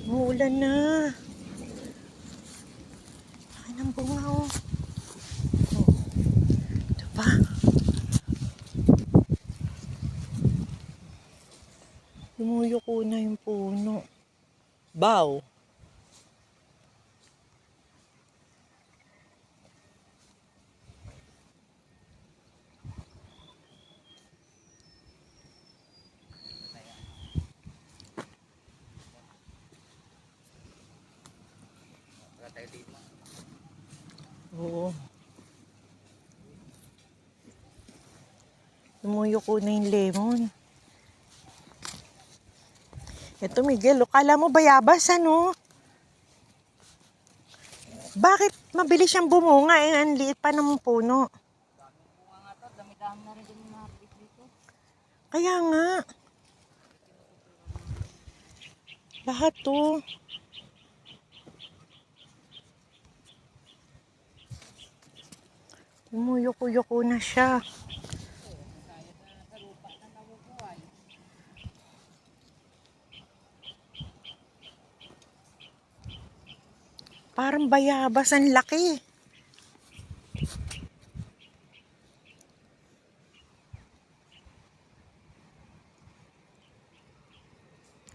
Umuulan na. Laki ng bunga, oh. Oh, ito pa. Lumuyuko na yung puno. Bow. Oo. Lumuyuko na yung lemon. Ito, Miguel, kala mo bayabas, ano? Bakit mabilis siyang bumunga? Ang liit pa ng puno. Dami-dami na rin din yung nakakit dito. Kaya nga. Lahat to. Lumuyuko-yuko na siya. Parang bayabas, ang laki.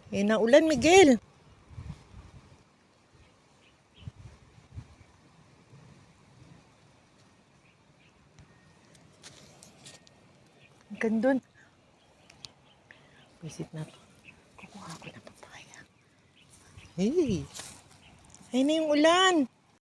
Eh, naulan, Miguel. Hanggang dun. Visit na to. Kukuha ko na papaya. Hey! Ayun na yung ulan.